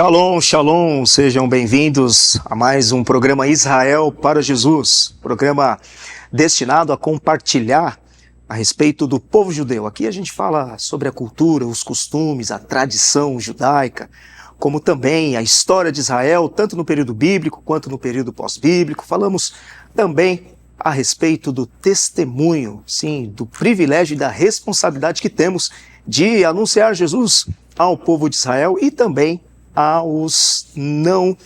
Shalom, shalom, sejam bem-vindos a mais um programa Israel para Jesus, programa destinado a compartilhar a respeito do povo judeu. Aqui a gente fala sobre a cultura, os costumes, a tradição judaica, como também a história de Israel, tanto no período bíblico quanto no período pós-bíblico. Falamos também a respeito do testemunho, sim, do privilégio e da responsabilidade que temos de anunciar Jesus ao povo de Israel e também aos não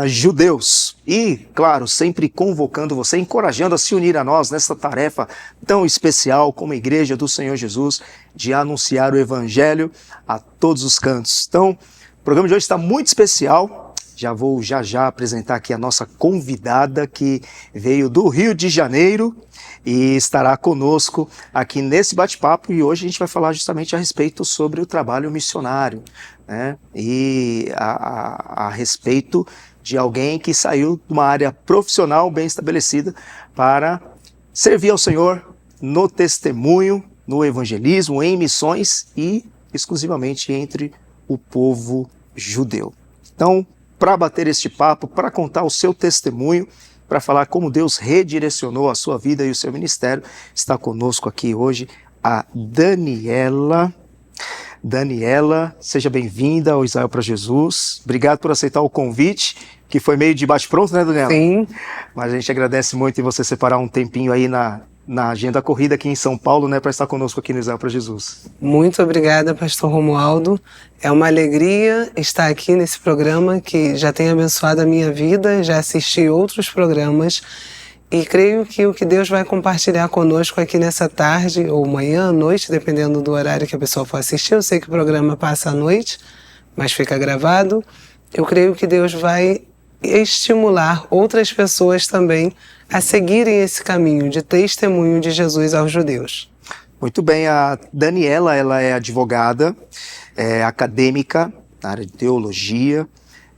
judeus. E, claro, sempre convocando você, encorajando a se unir a nós nessa tarefa tão especial como Igreja do Senhor Jesus, de anunciar o Evangelho a todos os cantos. Então, o programa de hoje está muito especial. Vou já apresentar aqui a nossa convidada que veio do Rio de Janeiro e estará conosco aqui nesse bate-papo, e hoje a gente vai falar justamente a respeito sobre o trabalho missionário, né? E a respeito de alguém que saiu de uma área profissional bem estabelecida para servir ao Senhor no testemunho, no evangelismo, em missões e exclusivamente entre o povo judeu. Então, para bater este papo, para contar o seu testemunho, para falar como Deus redirecionou a sua vida e o seu ministério, está conosco aqui hoje a Daniela. Daniela, seja bem-vinda ao Israel para Jesus. Obrigado por aceitar o convite, que foi meio de bate-pronto, né, Daniela? Sim. Mas a gente agradece muito em você separar um tempinho aí na agenda corrida aqui em São Paulo, né, para estar conosco aqui no Israel para Jesus. Muito obrigada, pastor Romualdo. É uma alegria estar aqui nesse programa que já tem abençoado a minha vida, já assisti outros programas e creio que o que Deus vai compartilhar conosco aqui nessa tarde ou manhã, noite, dependendo do horário que a pessoa for assistir. Eu sei que o programa passa à noite, mas fica gravado. Eu creio que Deus vai estimular outras pessoas também a seguirem esse caminho de testemunho de Jesus aos judeus. Muito bem, a Daniela, ela é advogada, é acadêmica na área de teologia,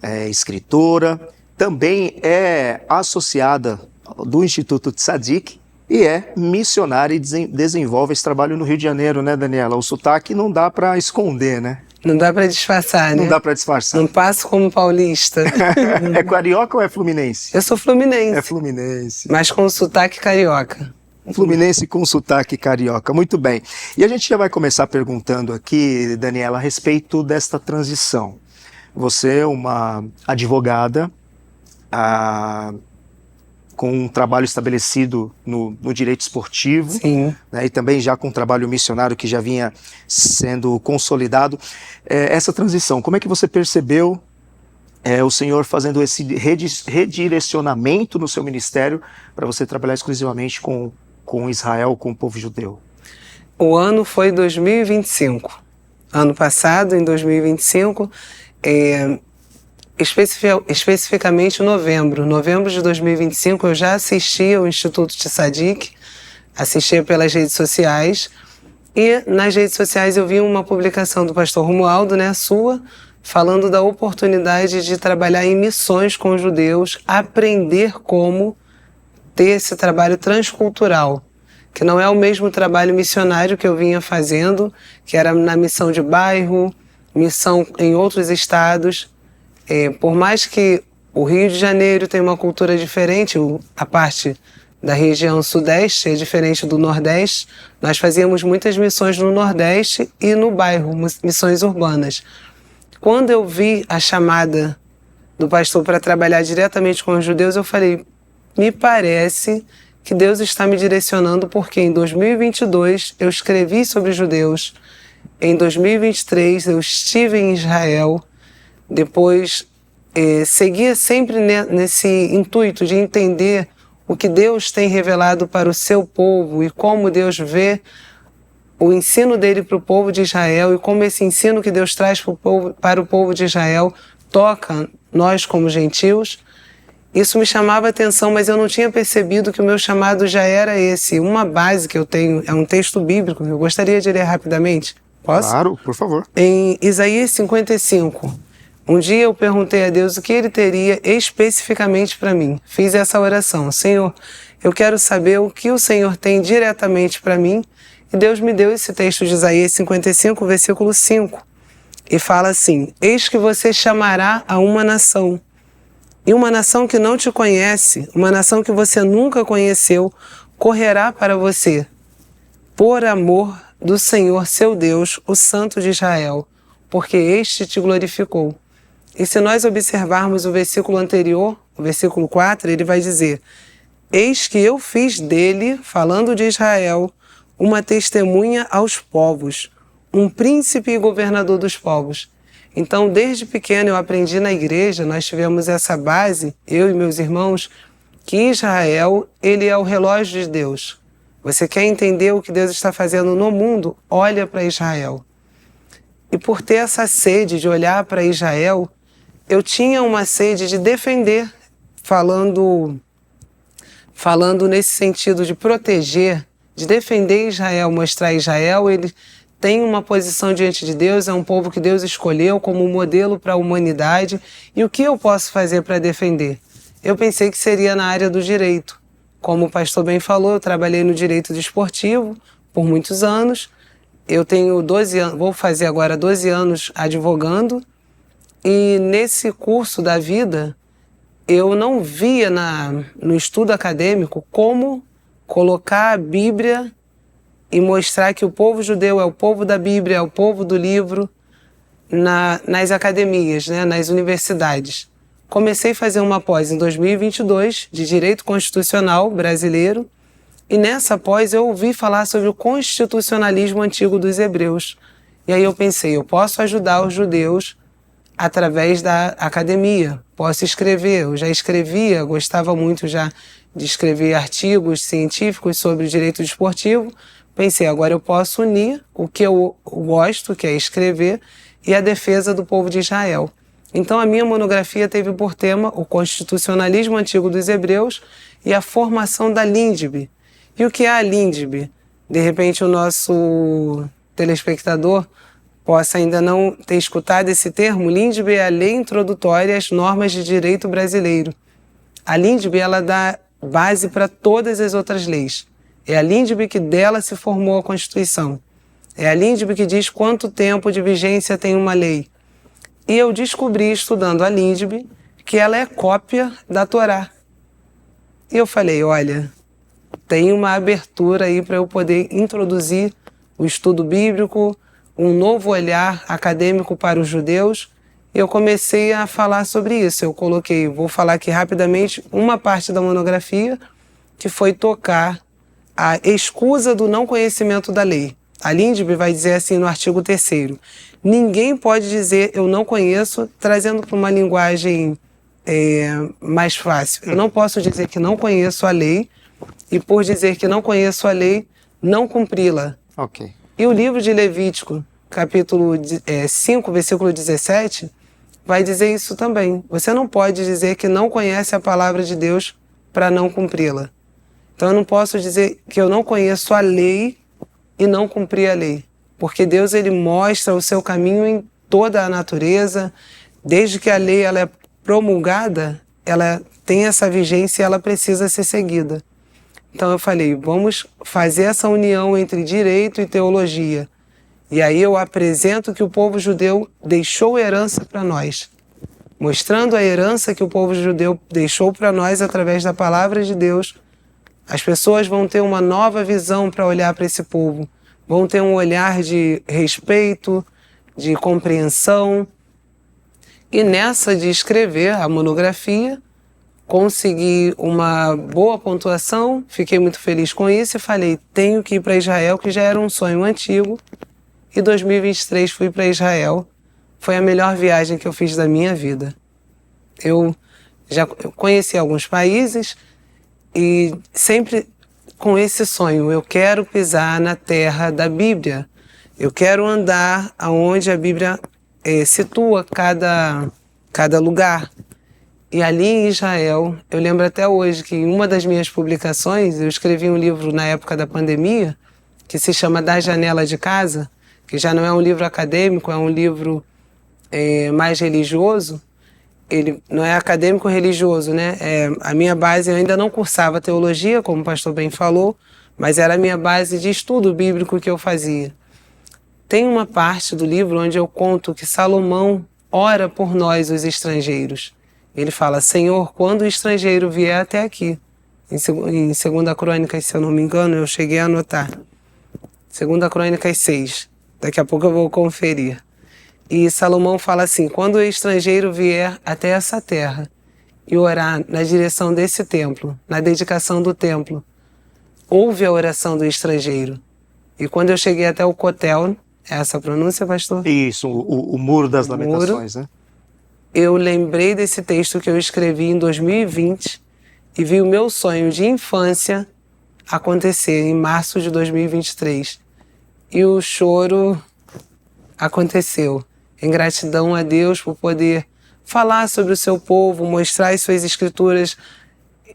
é escritora, também é associada do Instituto Tzadik e é missionária e desenvolve esse trabalho no Rio de Janeiro, né, Daniela? O sotaque não dá para esconder, né? Não dá para disfarçar, né? Não dá para disfarçar. Não passo como paulista. É carioca ou é fluminense? Eu sou fluminense. É fluminense. Mas com sotaque carioca. Fluminense com sotaque carioca. Muito bem. E a gente já vai começar perguntando aqui, Daniela, a respeito desta transição. Você é uma advogada com um trabalho estabelecido no direito esportivo. Sim. Né, e também já com um trabalho missionário que já vinha sendo consolidado. Essa transição, como é que você percebeu o Senhor fazendo esse redirecionamento no seu ministério para você trabalhar exclusivamente com Israel, com o povo judeu? O ano foi 2025. Ano passado, em 2025, especificamente novembro de 2025, eu já assistia ao Instituto Tzadik, assistia pelas redes sociais, e nas redes sociais eu vi uma publicação do pastor Romualdo, né, sua, falando da oportunidade de trabalhar em missões com os judeus, aprender como ter esse trabalho transcultural, que não é o mesmo trabalho missionário que eu vinha fazendo, que era na missão de bairro, missão em outros estados. Por mais que o Rio de Janeiro tenha uma cultura diferente, a parte da região sudeste é diferente do nordeste, nós fazíamos muitas missões no nordeste e no bairro, missões urbanas. Quando eu vi a chamada do pastor para trabalhar diretamente com os judeus, eu falei, me parece que Deus está me direcionando, porque em 2022 eu escrevi sobre judeus, em 2023 eu estive em Israel, depois seguia sempre nesse intuito de entender o que Deus tem revelado para o seu povo e como Deus vê o ensino dele para o povo de Israel e como esse ensino que Deus traz para o povo de Israel toca nós como gentios. Isso me chamava a atenção, mas eu não tinha percebido que o meu chamado já era esse. Uma base que eu tenho é um texto bíblico que eu gostaria de ler rapidamente. Posso? Claro, por favor. Em Isaías 55. Um dia eu perguntei a Deus o que Ele teria especificamente para mim. Fiz essa oração. Senhor, eu quero saber o que o Senhor tem diretamente para mim. E Deus me deu esse texto de Isaías 55, versículo 5. e fala assim: eis que você chamará a uma nação, e uma nação que não te conhece, uma nação que você nunca conheceu, correrá para você, por amor do Senhor seu Deus, o Santo de Israel, porque este te glorificou. E se nós observarmos o versículo anterior, o versículo 4, ele vai dizer: eis que eu fiz dele, falando de Israel, uma testemunha aos povos, um príncipe e governador dos povos. Então, desde pequeno eu aprendi na igreja, nós tivemos essa base, eu e meus irmãos, que Israel, ele é o relógio de Deus. Você quer entender o que Deus está fazendo no mundo? Olha para Israel. E por ter essa sede de olhar para Israel, eu tinha uma sede de defender, falando nesse sentido de proteger, de defender Israel, mostrar Israel, ele tem uma posição diante de Deus, é um povo que Deus escolheu como modelo para a humanidade. E o que eu posso fazer para defender? Eu pensei que seria na área do direito. Como o pastor bem falou, eu trabalhei no direito desportivo por muitos anos. Eu tenho 12 anos, vou fazer agora 12 anos advogando. E nesse curso da vida, eu não via no estudo acadêmico como colocar a Bíblia e mostrar que o povo judeu é o povo da Bíblia, é o povo do livro, nas academias, né, nas universidades. Comecei a fazer uma pós em 2022 de Direito Constitucional Brasileiro, e nessa pós eu ouvi falar sobre o constitucionalismo antigo dos hebreus. E aí eu pensei, eu posso ajudar os judeus através da academia, posso escrever, eu já escrevia, gostava muito já de escrever artigos científicos sobre o direito desportivo. Pensei, agora eu posso unir o que eu gosto, que é escrever, e a defesa do povo de Israel. Então a minha monografia teve por tema o constitucionalismo antigo dos hebreus e a formação da LINDB. E o que é a LINDB? De repente o nosso telespectador possa ainda não ter escutado esse termo. LINDB é a Lei Introdutória às Normas de Direito Brasileiro. A LINDB, ela dá base para todas as outras leis. É a LINDB que dela se formou a Constituição. É a LINDB que diz quanto tempo de vigência tem uma lei. E eu descobri, estudando a LINDB, que ela é cópia da Torá. E eu falei, olha, tem uma abertura aí para eu poder introduzir o estudo bíblico, um novo olhar acadêmico para os judeus. E eu comecei a falar sobre isso. Eu coloquei, vou falar aqui rapidamente, uma parte da monografia, que foi tocar a escusa do não conhecimento da lei. A LINDB vai dizer assim no artigo 3º, ninguém pode dizer eu não conheço, trazendo para uma linguagem mais fácil. Eu não posso dizer que não conheço a lei e por dizer que não conheço a lei, não cumpri-la. Ok. E o livro de Levítico, capítulo 5, versículo 17, vai dizer isso também. Você não pode dizer que não conhece a palavra de Deus para não cumpri-la. Então eu não posso dizer que eu não conheço a lei e não cumprir a lei. Porque Deus, ele mostra o seu caminho em toda a natureza. Desde que a lei ela é promulgada, ela tem essa vigência e ela precisa ser seguida. Então eu falei, vamos fazer essa união entre direito e teologia. E aí eu apresento que o povo judeu deixou herança para nós. Mostrando a herança que o povo judeu deixou para nós através da palavra de Deus, as pessoas vão ter uma nova visão para olhar para esse povo. Vão ter um olhar de respeito, de compreensão. E nessa de escrever a monografia, consegui uma boa pontuação, fiquei muito feliz com isso e falei, tenho que ir para Israel, que já era um sonho antigo. E 2023 fui para Israel. Foi a melhor viagem que eu fiz da minha vida. Eu conheci alguns países e sempre com esse sonho, eu quero pisar na terra da Bíblia. Eu quero andar aonde a Bíblia situa cada lugar. E ali em Israel, eu lembro até hoje que em uma das minhas publicações, eu escrevi um livro na época da pandemia, que se chama Da Janela de Casa, que já não é um livro acadêmico, é um livro mais religioso. Ele não é acadêmico religioso, né? A minha base, eu ainda não cursava teologia, como o pastor bem falou, mas era a minha base de estudo bíblico que eu fazia. tem uma parte do livro onde eu conto que Salomão ora por nós, os estrangeiros. Ele fala: Senhor, quando o estrangeiro vier até aqui, em 2 Crônicas, se eu não me engano, eu cheguei a anotar, 2 Crônicas 6, daqui a pouco eu vou conferir. E Salomão fala assim: quando o estrangeiro vier até essa terra e orar na direção desse templo, na dedicação do templo, ouve a oração do estrangeiro. E quando eu cheguei até o Kotel, é essa a pronúncia, pastor? Isso, o Muro das Lamentações, né? Eu lembrei desse texto que eu escrevi em 2020 e vi o meu sonho de infância acontecer em março de 2023. E o choro aconteceu. Em gratidão a Deus por poder falar sobre o seu povo, mostrar as suas escrituras.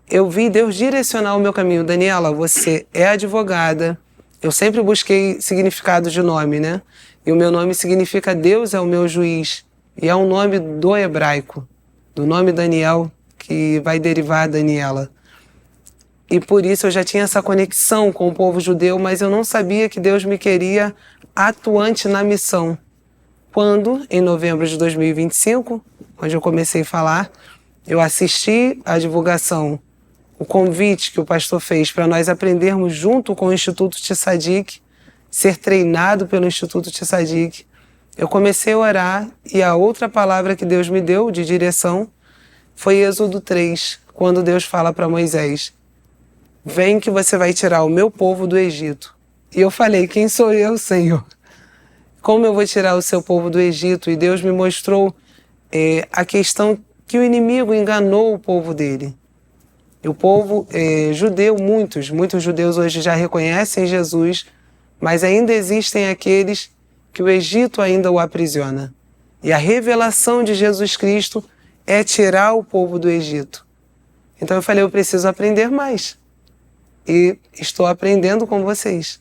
Eu vi Deus direcionar o meu caminho. Daniela, você é advogada. Eu sempre busquei significado de nome, né? E o meu nome significa Deus é o meu juiz. E é um nome do hebraico, do nome Daniel, que vai derivar Daniela. E por isso eu já tinha essa conexão com o povo judeu, mas eu não sabia que Deus me queria atuante na missão. Quando, em novembro de 2025, onde eu comecei a falar, eu assisti à divulgação, o convite que o pastor fez para nós aprendermos junto com o Instituto Tsadik, ser treinado pelo Instituto Tsadik. Eu comecei a orar e a outra palavra que Deus me deu de direção foi Êxodo 3, quando Deus fala para Moisés: vem que você vai tirar o meu povo do Egito. E eu falei: quem sou eu, Senhor? Como eu vou tirar o seu povo do Egito? E Deus me mostrou a questão que o inimigo enganou o povo dele. E o povo judeu, muitos judeus hoje já reconhecem Jesus, mas ainda existem aqueles que o Egito ainda o aprisiona. E a revelação de Jesus Cristo é tirar o povo do Egito. Então eu falei: eu preciso aprender mais. E estou aprendendo com vocês.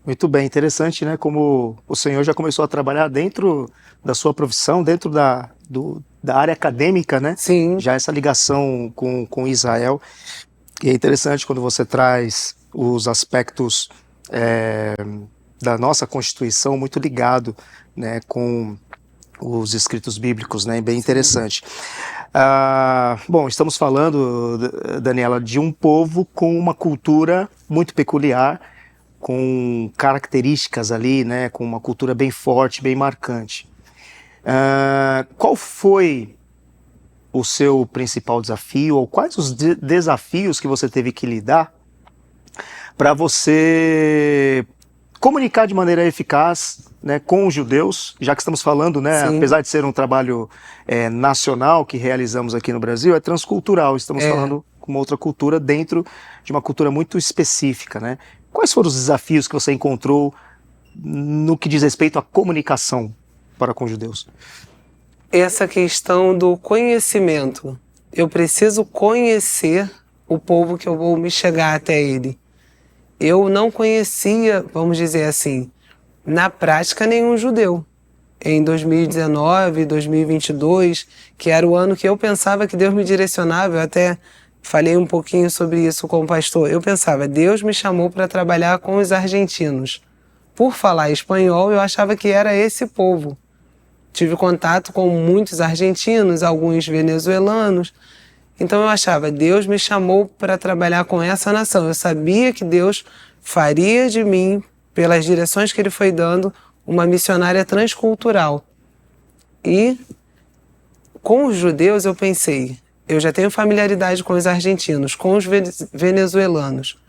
Muito bem, interessante, né? Como o senhor já começou a trabalhar dentro da sua profissão, dentro da área acadêmica, né? Sim. Já essa ligação com Israel. E é interessante quando você traz os aspectos da nossa Constituição muito ligado, né, com os escritos bíblicos, né? Bem interessante. Bom, estamos falando, Daniela, de um povo com uma cultura muito peculiar, com características ali, né, com uma cultura bem forte, bem marcante. Qual foi o seu principal desafio, ou quais os desafios que você teve que lidar para você comunicar de maneira eficaz, né, com os judeus, já que estamos falando, né, apesar de ser um trabalho nacional que realizamos aqui no Brasil, é transcultural, estamos falando com uma outra cultura dentro de uma cultura muito específica, né? Quais foram os desafios que você encontrou no que diz respeito à comunicação para com os judeus? Essa questão do conhecimento. Eu preciso conhecer o povo que eu vou me chegar até ele. Eu não conhecia, vamos dizer assim, na prática, nenhum judeu. Em 2019, 2022, que era o ano que eu pensava que Deus me direcionava, eu até falei um pouquinho sobre isso com o pastor. Eu pensava: Deus me chamou para trabalhar com os argentinos. Por falar espanhol, eu achava que era esse povo. Tive contato com muitos argentinos, alguns venezuelanos. Então eu achava: Deus me chamou para trabalhar com essa nação. Eu sabia que Deus faria de mim, pelas direções que Ele foi dando, uma missionária transcultural. E com os judeus eu pensei: eu já tenho familiaridade com os argentinos, com os venezuelanos.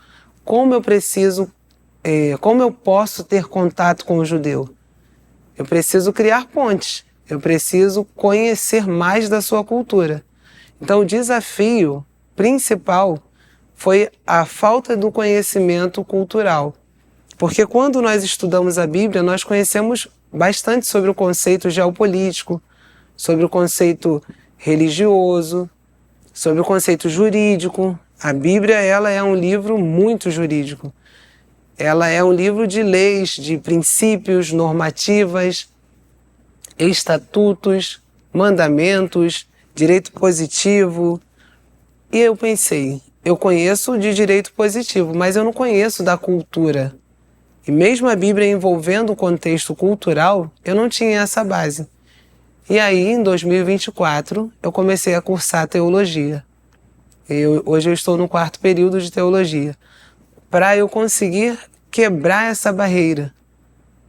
Como eu posso ter contato com o judeu? Eu preciso criar pontes. Eu preciso conhecer mais da sua cultura. Então o desafio principal foi a falta do conhecimento cultural. Porque quando nós estudamos a Bíblia, nós conhecemos bastante sobre o conceito geopolítico, sobre o conceito religioso, sobre o conceito jurídico. A Bíblia, ela é um livro muito jurídico. Ela é um livro de leis, de princípios, normativas, estatutos, mandamentos, direito positivo. E eu pensei: eu conheço de direito positivo, mas eu não conheço da cultura. E mesmo a Bíblia envolvendo o contexto cultural, eu não tinha essa base. E aí, em 2024, eu comecei a cursar teologia. Hoje eu estou no 4º período de teologia. Para eu conseguir quebrar essa barreira.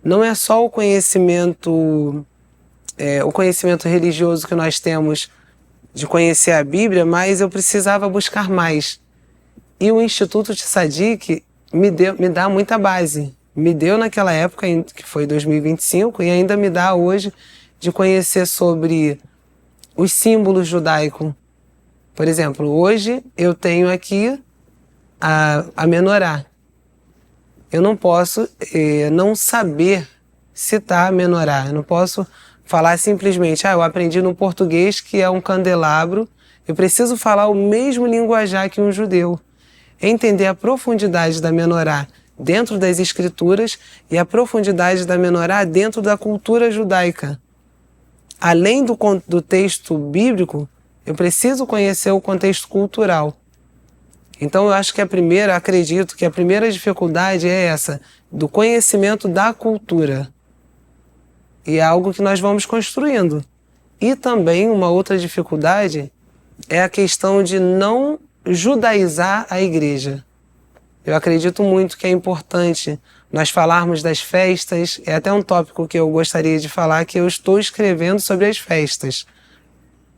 Não é só o conhecimento religioso que nós temos de conhecer a Bíblia, mas eu precisava buscar mais. E o Instituto Tsadik me dá muita base. Me deu naquela época, que foi 2025, e ainda me dá hoje de conhecer sobre os símbolos judaicos. Por exemplo, hoje eu tenho aqui a menorá. Eu não posso não saber citar a menorá. Eu não posso falar simplesmente, eu aprendi no português que é um candelabro. Eu preciso falar o mesmo linguajar que um judeu. Entender a profundidade da menorá dentro das escrituras e a profundidade da menorá dentro da cultura judaica. Além do texto bíblico, eu preciso conhecer o contexto cultural. Então eu acho que acredito que a primeira dificuldade é essa, do conhecimento da cultura. E é algo que nós vamos construindo. E também uma outra dificuldade é a questão de não judaizar a igreja. Eu acredito muito que é importante nós falarmos das festas. É até um tópico que eu gostaria de falar, que eu estou escrevendo sobre as festas.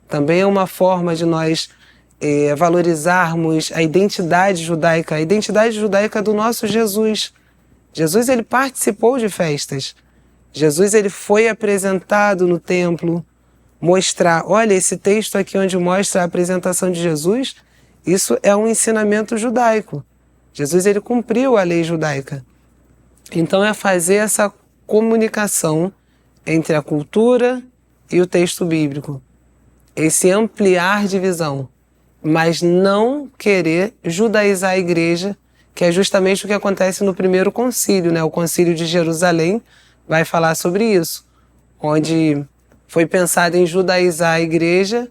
Também é uma forma de nós valorizarmos a identidade judaica do nosso Jesus. Jesus, ele participou de festas. Jesus, ele foi apresentado no templo, mostrar, olha, esse texto aqui onde mostra a apresentação de Jesus, isso é um ensinamento judaico. Jesus, ele cumpriu a lei judaica. Então é fazer essa comunicação entre a cultura e o texto bíblico. Esse ampliar de visão, mas não querer judaizar a igreja, que é justamente o que acontece no primeiro concílio, né? O concílio de Jerusalém vai falar sobre isso, onde foi pensado em judaizar a igreja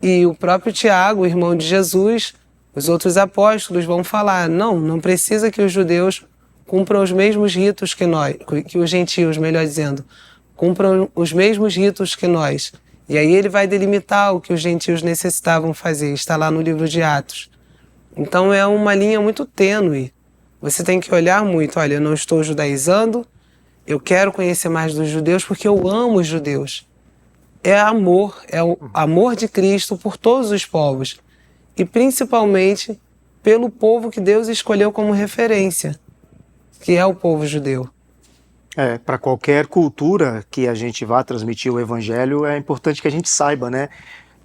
e o próprio Tiago, o irmão de Jesus, os outros apóstolos vão falar, não precisa que os judeus cumpram os mesmos ritos que nós, que os gentios, melhor dizendo, cumpram os mesmos ritos que nós. E aí ele vai delimitar o que os gentios necessitavam fazer, está lá no livro de Atos. Então é uma linha muito tênue. Você tem que olhar muito, olha, eu não estou judaizando, eu quero conhecer mais dos judeus porque eu amo os judeus. É amor, é o amor de Cristo por todos os povos. E principalmente pelo povo que Deus escolheu como referência, que é o povo judeu. Para qualquer cultura que a gente vá transmitir o evangelho, é importante que a gente saiba, né?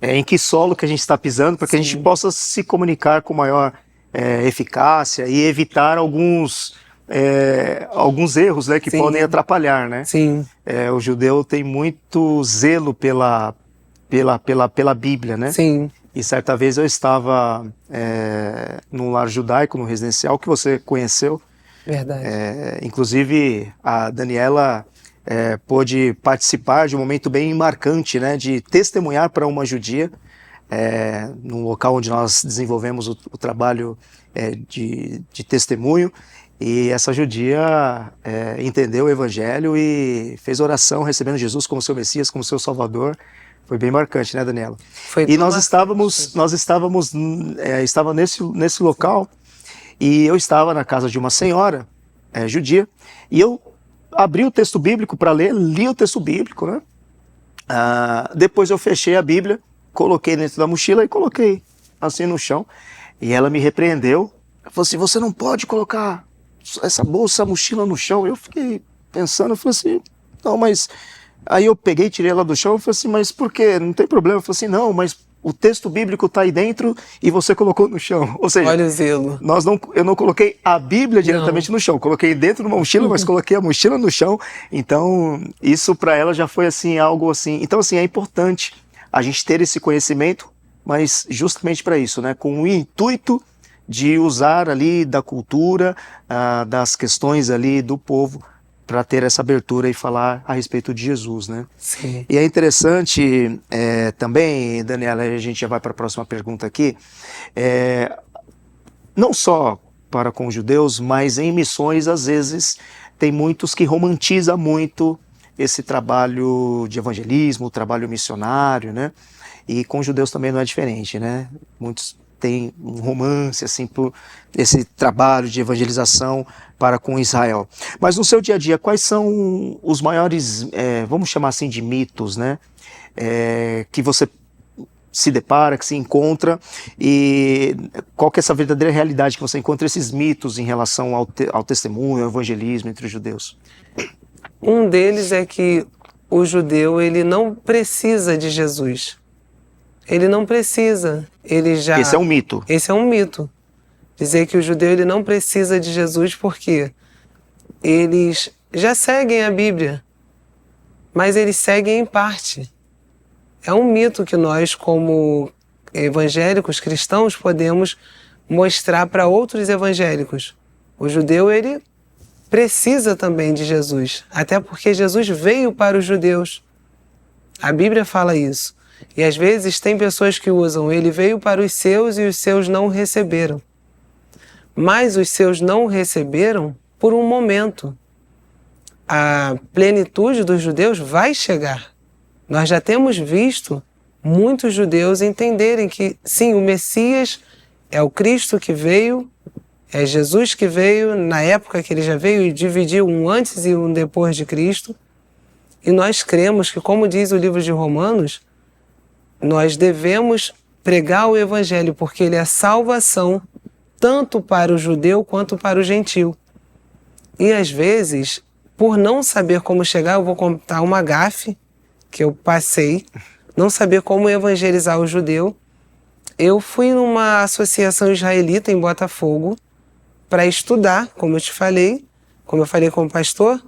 Em que solo que a gente está pisando, para que a gente possa se comunicar com maior eficácia e evitar alguns erros, né, que podem atrapalhar, né? Sim. O judeu tem muito zelo pela Bíblia, né? Sim. E certa vez eu estava num lar judaico, no residencial, que você conheceu. Verdade. Inclusive, a Daniela pôde participar de um momento bem marcante, né, de testemunhar para uma judia, num local onde nós desenvolvemos o trabalho de testemunho. E essa judia entendeu o evangelho e fez oração, recebendo Jesus como seu Messias, como seu Salvador. Foi bem marcante, né, Daniela? E nós estava nesse local, e eu estava na casa de uma senhora judia, e eu abri o texto bíblico para ler, li o texto bíblico, né? Depois eu fechei a Bíblia, coloquei dentro da mochila e coloquei assim no chão. E ela me repreendeu. Ela falou assim, você não pode colocar essa mochila no chão. Eu fiquei pensando, eu falei assim, não, mas... Aí eu peguei, tirei ela do chão e falei assim, mas por quê? Não tem problema. Eu falei assim, não, mas o texto bíblico está aí dentro e você colocou no chão. Ou seja, olha o zelo. Eu não coloquei a Bíblia diretamente no chão. Coloquei dentro de uma mochila, mas coloquei a mochila no chão. Então, isso para ela já foi assim, algo assim. Então, assim, é importante a gente ter esse conhecimento, mas justamente para isso, né? Com o intuito de usar ali da cultura, das questões ali do povo, para ter essa abertura e falar a respeito de Jesus, né? Sim. E é interessante também, Daniela, a gente já vai para a próxima pergunta aqui, não só para com os judeus, mas em missões, às vezes, tem muitos que romantizam muito esse trabalho de evangelismo, o trabalho missionário, né? E com os judeus também não é diferente, né? Muitos têm um romance, assim, por esse trabalho de evangelização para com Israel. Mas no seu dia a dia, quais são os maiores, vamos chamar assim de mitos, né? Que você se depara, que se encontra, e qual que é essa verdadeira realidade que você encontra esses mitos em relação ao testemunho, ao evangelismo entre os judeus? Um deles é que o judeu, ele não precisa de Jesus. Ele não precisa. Ele já... Esse é um mito. Esse é um mito. Dizer que o judeu, ele não precisa de Jesus porque eles já seguem a Bíblia, mas eles seguem em parte. É um mito que nós, como evangélicos cristãos, podemos mostrar para outros evangélicos. O judeu, ele precisa também de Jesus, até porque Jesus veio para os judeus. A Bíblia fala isso. E às vezes tem pessoas que usam, ele veio para os seus e os seus não receberam. Mas os seus não receberam por um momento. A plenitude dos judeus vai chegar. Nós já temos visto muitos judeus entenderem que, sim, o Messias é o Cristo que veio, é Jesus que veio, na época que ele já veio e dividiu um antes e um depois de Cristo. E nós cremos que, como diz o livro de Romanos, nós devemos pregar o Evangelho, porque ele é salvação tanto para o judeu quanto para o gentil. E às vezes, por não saber como chegar, eu vou contar uma gafe que eu passei, não saber como evangelizar o judeu. Eu fui numa associação israelita em Botafogo para estudar, como eu falei como pastor,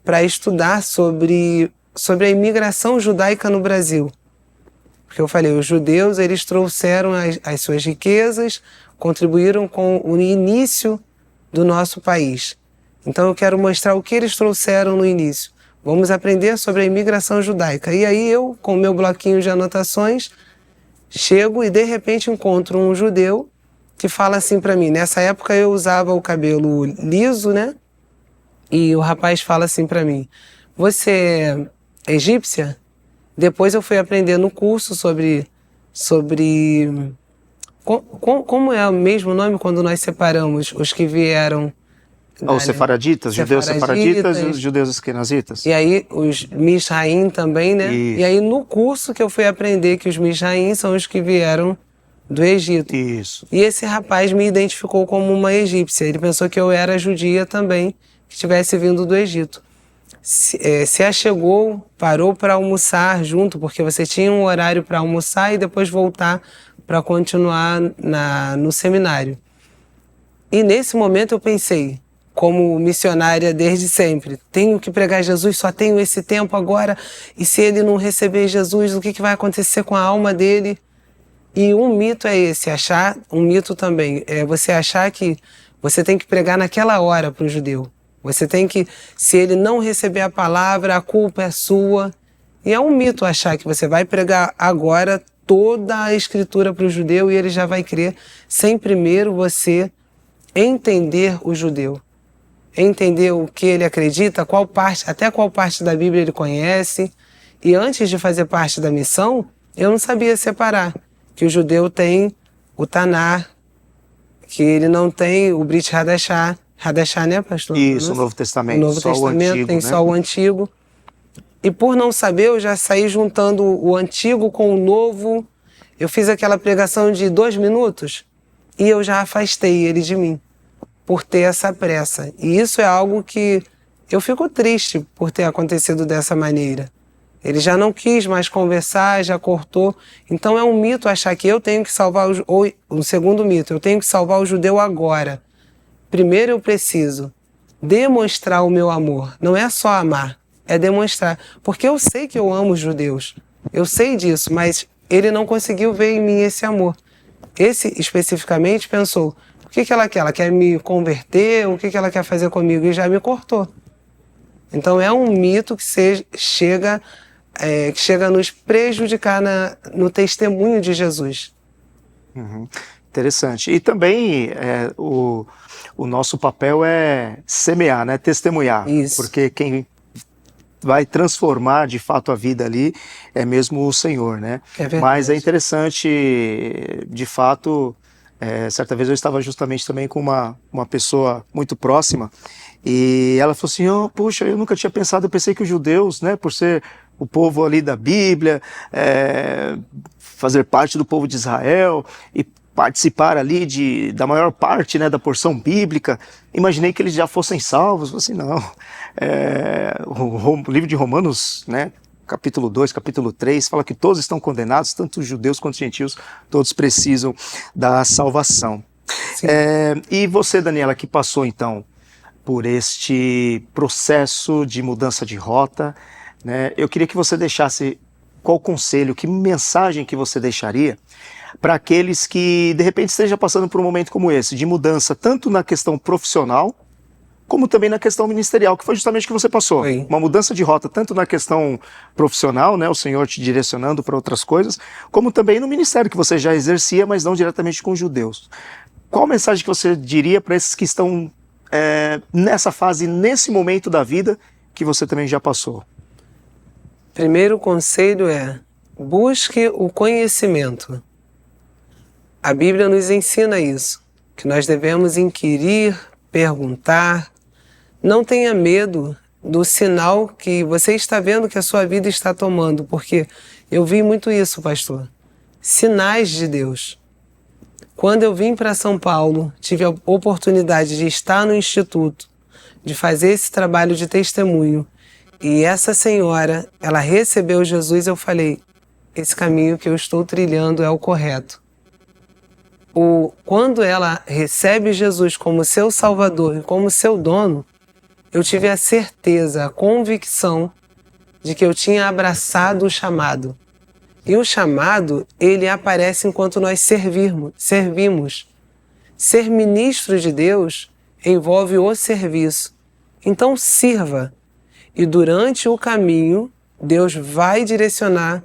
para estudar sobre a imigração judaica no Brasil. Porque eu falei, os judeus, eles trouxeram as suas riquezas, contribuíram com o início do nosso país. Então eu quero mostrar o que eles trouxeram no início. Vamos aprender sobre a imigração judaica. E aí eu, com o meu bloquinho de anotações, chego e de repente encontro um judeu que fala assim para mim. Nessa época eu usava o cabelo liso, né? E o rapaz fala assim para mim, você é egípcia? Depois eu fui aprender no curso sobre como é o mesmo nome quando nós separamos os que vieram... Os sefaraditas, judeus sefaraditas e os judeus esquenazitas. E aí os Mishraim também, né? Isso. E aí no curso que eu fui aprender que os Mishraim são os que vieram do Egito. Isso. E esse rapaz me identificou como uma egípcia. Ele pensou que eu era judia também, que tivesse vindo do Egito. Se achegou, parou para almoçar junto, porque você tinha um horário para almoçar e depois voltar para continuar no seminário. E nesse momento eu pensei, como missionária desde sempre, tenho que pregar Jesus, só tenho esse tempo agora, e se ele não receber Jesus, o que vai acontecer com a alma dele? E um mito é esse, um mito também, é você achar que você tem que pregar naquela hora para o judeu. Você tem que, se ele não receber a palavra, a culpa é sua. E é um mito achar que você vai pregar agora toda a escritura para o judeu e ele já vai crer, sem primeiro você entender o judeu. Entender o que ele acredita, até qual parte da Bíblia ele conhece. E antes de fazer parte da missão, eu não sabia separar que o judeu tem o Tanar, que ele não tem o Brit Hadashah. Hadashah, né, pastor? Isso, o Novo Testamento. O Novo Testamento Antigo, tem, né? Só o Antigo. E por não saber, eu já saí juntando o Antigo com o Novo. Eu fiz aquela pregação de 2 minutos e eu já afastei ele de mim, por ter essa pressa. E isso é algo que eu fico triste por ter acontecido dessa maneira. Ele já não quis mais conversar, já cortou. Então é um mito achar que eu tenho que salvar um segundo mito, eu tenho que salvar o judeu agora. Primeiro eu preciso demonstrar o meu amor. Não é só amar, é demonstrar. Porque eu sei que eu amo os judeus. Eu sei disso, mas ele não conseguiu ver em mim esse amor. Esse especificamente pensou, o que ela quer? Ela quer me converter? O que ela quer fazer comigo? E já me cortou. Então é um mito que chega a nos prejudicar no testemunho de Jesus. Uhum. Interessante. E também o nosso papel é semear, né? Testemunhar. Isso. Porque quem vai transformar de fato a vida ali é mesmo o Senhor, né? É verdade. Mas é interessante, de fato, certa vez eu estava justamente também com uma pessoa muito próxima e ela falou assim, puxa, eu nunca tinha pensado, eu pensei que os judeus, né, por ser o povo ali da Bíblia, fazer parte do povo de Israel e participar ali da maior parte, né, da porção bíblica, imaginei que eles já fossem salvos. Eu falei assim, não, o livro de Romanos, né, capítulo 2, capítulo 3, fala que todos estão condenados, tanto os judeus quanto os gentios, todos precisam da salvação. E você, Daniela, que passou então por este processo de mudança de rota, né, eu queria que você deixasse qual conselho, que mensagem que você deixaria para aqueles que de repente estejam passando por um momento como esse, de mudança, tanto na questão profissional, como também na questão ministerial, que foi justamente o que você passou. Sim. Uma mudança de rota, tanto na questão profissional, né, o Senhor te direcionando para outras coisas, como também no ministério que você já exercia, mas não diretamente com os judeus. Qual mensagem que você diria para esses que estão nessa fase, nesse momento da vida que você também já passou? Primeiro conselho é: busque o conhecimento. A Bíblia nos ensina isso, que nós devemos inquirir, perguntar. Não tenha medo do sinal que você está vendo que a sua vida está tomando, porque eu vi muito isso, pastor. Sinais de Deus. Quando eu vim para São Paulo, tive a oportunidade de estar no Instituto, de fazer esse trabalho de testemunho, e essa senhora, ela recebeu Jesus, eu falei, esse caminho que eu estou trilhando é o correto. Quando ela recebe Jesus como seu Salvador e como seu dono, eu tive a certeza, a convicção de que eu tinha abraçado o chamado. E o chamado, ele aparece enquanto nós servimos. Ser ministro de Deus envolve o serviço. Então sirva. E durante o caminho, Deus vai direcionar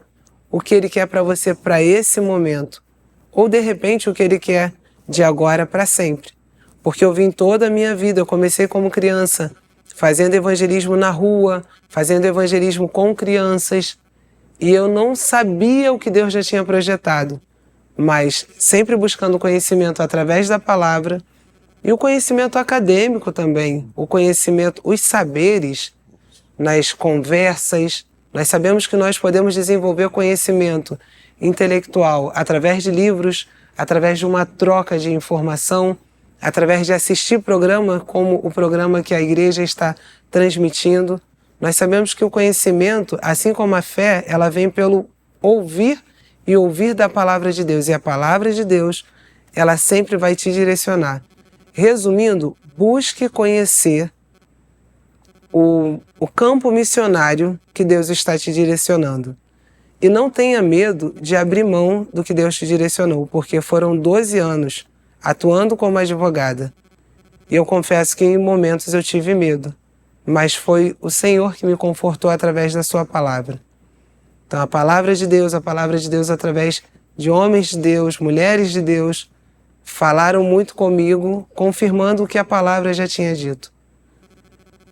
o que Ele quer para você para esse momento. Ou de repente o que Ele quer de agora para sempre. Porque eu vim toda a minha vida, eu comecei como criança, fazendo evangelismo na rua, fazendo evangelismo com crianças, e eu não sabia o que Deus já tinha projetado, mas sempre buscando conhecimento através da palavra e o conhecimento acadêmico também, o conhecimento, os saberes nas conversas. Nós sabemos que nós podemos desenvolver conhecimento intelectual através de livros, através de uma troca de informação, através de assistir programa como o programa que a igreja está transmitindo. Nós sabemos que o conhecimento, assim como a fé, ela vem pelo ouvir e ouvir da palavra de Deus. E a palavra de Deus, ela sempre vai te direcionar. Resumindo, busque conhecer o campo missionário que Deus está te direcionando. E não tenha medo de abrir mão do que Deus te direcionou, porque foram 12 anos atuando como advogada. E eu confesso que em momentos eu tive medo, mas foi o Senhor que me confortou através da sua palavra. Então a palavra de Deus através de homens de Deus, mulheres de Deus, falaram muito comigo, confirmando o que a palavra já tinha dito.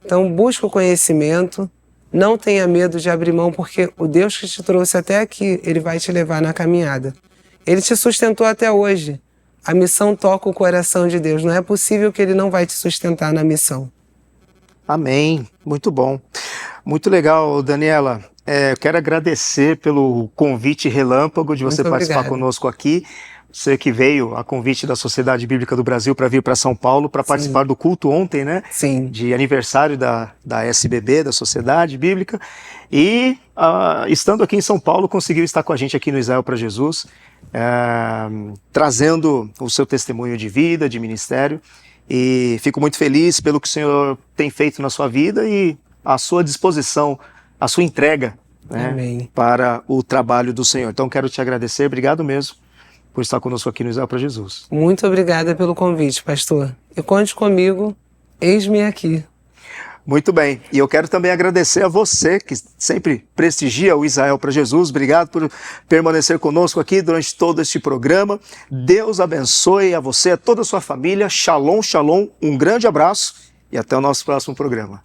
Então busque o conhecimento, não tenha medo de abrir mão, porque o Deus que te trouxe até aqui, Ele vai te levar na caminhada. Ele te sustentou até hoje. A missão toca o coração de Deus. Não é possível que Ele não vai te sustentar na missão. Amém. Muito bom. Muito legal, Daniela. Eu quero agradecer pelo convite relâmpago de você participar conosco aqui. Você que veio a convite da Sociedade Bíblica do Brasil para vir para São Paulo para participar do culto ontem, né? Sim. De aniversário da SBB, da Sociedade Bíblica. E estando aqui em São Paulo, conseguiu estar com a gente aqui no Israel para Jesus, trazendo o seu testemunho de vida, de ministério. E fico muito feliz pelo que o Senhor tem feito na sua vida e a sua disposição, a sua entrega, né, para o trabalho do Senhor. Então quero te agradecer, obrigado mesmo por estar conosco aqui no Israel para Jesus. Muito obrigada pelo convite, pastor. E conte comigo, eis-me aqui. Muito bem, e eu quero também agradecer a você que sempre prestigia o Israel para Jesus. Obrigado por permanecer conosco aqui durante todo este programa. Deus abençoe a você, a toda a sua família. Shalom, shalom, um grande abraço e até o nosso próximo programa.